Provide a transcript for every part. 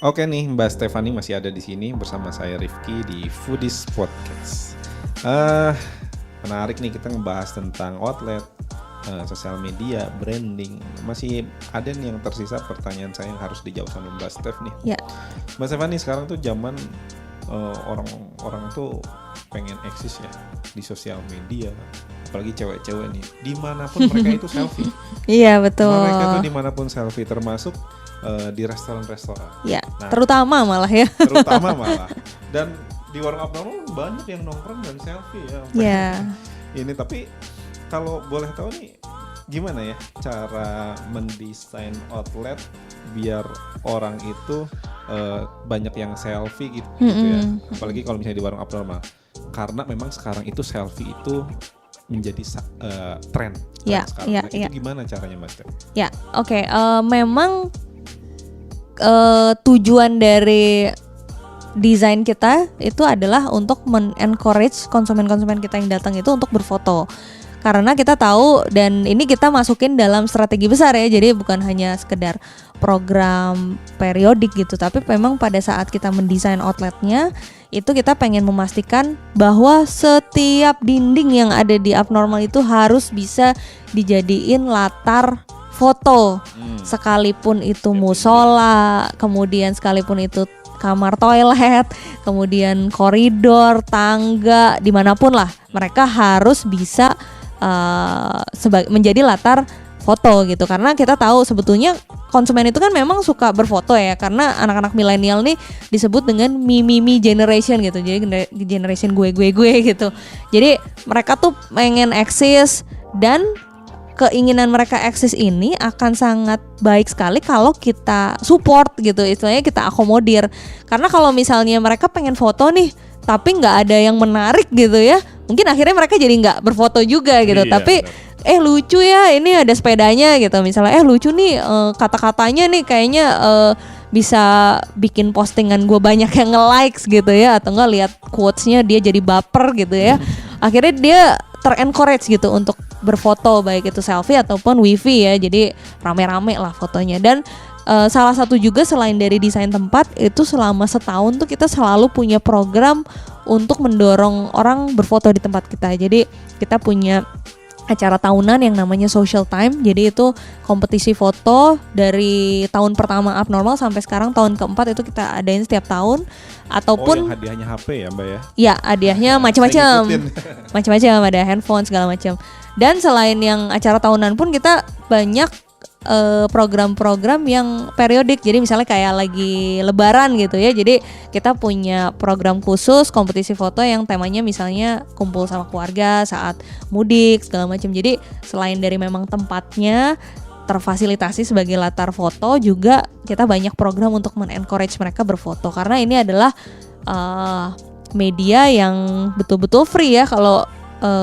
Oke nih, Mbak Stefani masih ada di sini bersama saya Rifki di Foodies Podcast. Menarik nih kita ngebahas tentang outlet, sosial media, branding. Masih ada nih yang tersisa pertanyaan saya yang harus dijawab sama Mbak Stef nih. Ya. Mbak Stefani, sekarang tuh zaman orang tuh pengen eksis ya di sosial media, apalagi cewek-cewek nih, dimanapun mereka itu selfie. Iya betul. Mereka tuh dimanapun selfie, termasuk di restoran-restoran. Ya, Nah, terutama malah ya. terutama malah. Dan di warung abnormal banyak yang nongkrong dan selfie ya. Ya. Ini tapi kalau boleh tahu nih, gimana ya cara mendesain outlet biar orang itu banyak yang selfie gitu ya. Apalagi kalau misalnya di warung abnormal. Karena memang sekarang itu selfie itu menjadi tren sekarang. Nah, itu gimana caranya Mas? Ya, oke. Memang tujuan dari desain kita itu adalah untuk men-encourage konsumen-konsumen kita yang datang itu untuk berfoto. Karena kita tahu, dan ini kita masukin dalam strategi besar ya, jadi bukan hanya sekedar program periodik gitu, tapi memang pada saat kita mendesain outletnya itu kita pengen memastikan bahwa setiap dinding yang ada di abnormal itu harus bisa dijadiin latar foto, sekalipun itu musola, kemudian sekalipun itu kamar toilet, kemudian koridor, tangga, dimanapun lah mereka harus bisa menjadi latar foto gitu. Karena kita tahu sebetulnya konsumen itu kan memang suka berfoto ya, karena anak-anak milenial nih disebut dengan me generation gitu, jadi generation gue gitu. Jadi mereka tuh pengen eksis, dan keinginan mereka eksis ini akan sangat baik sekali kalau kita support gitu, istilahnya kita akomodir. Karena kalau misalnya mereka pengen foto nih tapi nggak ada yang menarik gitu ya, mungkin akhirnya mereka jadi nggak berfoto juga gitu. Tapi lucu ya, ini ada sepedanya gitu misalnya, lucu nih kata-katanya nih kayaknya bisa bikin postingan gue banyak yang nge-likes gitu ya, atau nggak lihat quotes-nya dia jadi baper gitu ya. Akhirnya dia ter-encourage gitu untuk berfoto, baik itu selfie ataupun wifi ya, jadi rame-rame lah fotonya. Dan salah satu juga selain dari desain tempat, itu selama setahun tuh kita selalu punya program untuk mendorong orang berfoto di tempat kita. Jadi kita punya acara tahunan yang namanya Social Time. Jadi itu kompetisi foto dari tahun pertama abnormal sampai sekarang tahun keempat, itu kita adain setiap tahun. Ataupun yang hadiahnya HP ya Mbak ya? Ya, hadiahnya macam-macam, ada handphone segala macam. Dan selain yang acara tahunan pun kita banyak program-program yang periodik. Jadi misalnya kayak lagi lebaran gitu ya, jadi kita punya program khusus kompetisi foto yang temanya misalnya kumpul sama keluarga saat mudik segala macam. Jadi selain dari memang tempatnya terfasilitasi sebagai latar foto, juga kita banyak program untuk men-encourage mereka berfoto, karena ini adalah media yang betul-betul free ya. Kalau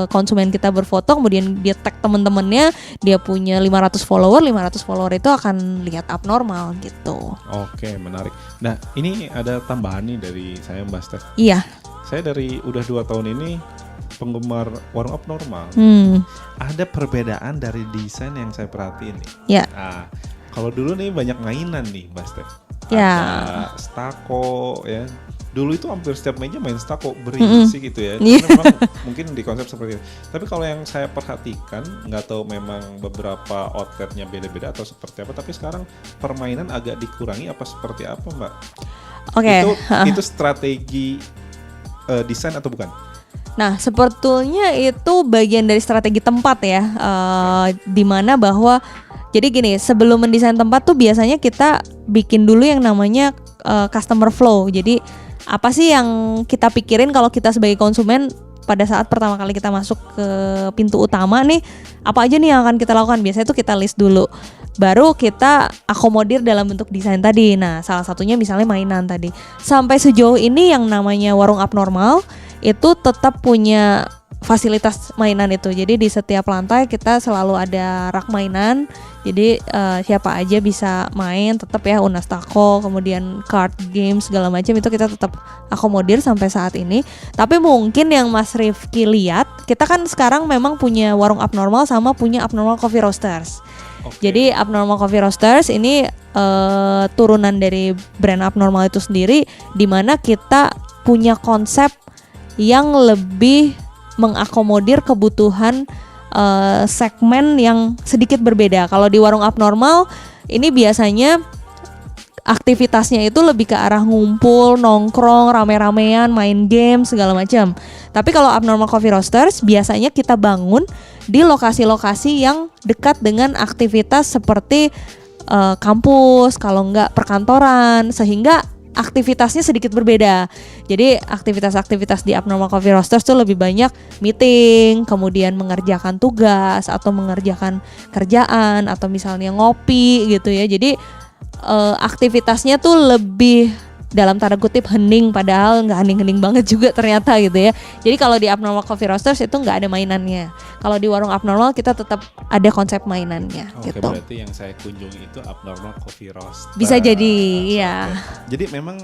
konsumen kita berfoto kemudian dia tag temen-temennya, dia punya 500 follower itu akan lihat abnormal gitu. Oke, menarik. Nah, ini ada tambahan nih dari saya Mbak Stef. Iya. Saya udah 2 tahun ini penggemar warung abnormal. Ada perbedaan dari desain yang saya perhatiin nih. Ya. Nah, kalau dulu nih banyak mainan nih Mbak Stef. Ya. Ada stako ya. Dulu itu hampir setiap meja main stako berisi gitu ya. Karena memang mungkin di konsep seperti itu. Tapi kalau yang saya perhatikan, nggak tahu memang beberapa outletnya beda-beda atau seperti apa, tapi sekarang permainan agak dikurangi apa seperti apa Mbak? Oke. Itu strategi desain atau bukan? Nah, sebetulnya itu bagian dari strategi tempat ya, di mana bahwa jadi gini, sebelum mendesain tempat tuh biasanya kita bikin dulu yang namanya customer flow. Jadi apa sih yang kita pikirin kalau kita sebagai konsumen pada saat pertama kali kita masuk ke pintu utama nih, apa aja nih yang akan kita lakukan? Biasanya tuh kita list dulu, baru kita akomodir dalam bentuk desain tadi. Nah, salah satunya misalnya mainan tadi. Sampai sejauh ini yang namanya warung abnormal itu tetap punya fasilitas mainan itu. Jadi di setiap lantai kita selalu ada rak mainan. Jadi siapa aja bisa main, tetap ya Unas Tako, kemudian card game segala macam itu kita tetap akomodir sampai saat ini. Tapi mungkin yang Mas Rifki lihat, kita kan sekarang memang punya warung abnormal sama punya abnormal coffee roasters. Jadi abnormal coffee roasters ini turunan dari brand Abnormal itu sendiri, di mana kita punya konsep yang lebih mengakomodir kebutuhan segmen yang sedikit berbeda. Kalau di warung Abnormal ini biasanya aktivitasnya itu lebih ke arah ngumpul, nongkrong, rame-ramean, main game, segala macam. Tapi kalau Abnormal Coffee Roasters biasanya kita bangun di lokasi-lokasi yang dekat dengan aktivitas seperti kampus, kalau enggak perkantoran, sehingga aktivitasnya sedikit berbeda. Jadi aktivitas-aktivitas di Abnormal Coffee Roasters tuh lebih banyak meeting, kemudian mengerjakan tugas atau mengerjakan kerjaan atau misalnya ngopi gitu ya. Jadi aktivitasnya tuh lebih dalam tanda kutip hening, padahal nggak hening-hening banget juga ternyata gitu ya. Jadi kalau di Abnormal Coffee Roasters itu nggak ada mainannya. Kalau di warung Abnormal kita tetap ada konsep mainannya. Oke, gitu. berarti yang saya kunjungi itu Abnormal Coffee Roasters. Bisa jadi, ya. Jadi memang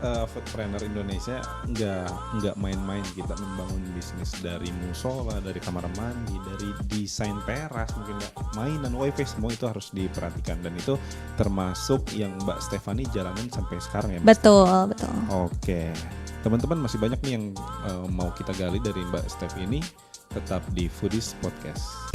foodpreneur Indonesia nggak main-main kita membangun bisnis dari musola, dari kamar mandi, dari desain teras, mungkin mainan, wifi, semua itu harus diperhatikan dan itu termasuk yang Mbak Stefani jalanin sampai sekarang ya. Betul. Oke, teman-teman masih banyak nih yang mau kita gali dari Mbak Stef ini. Tetap di Foodies Podcast.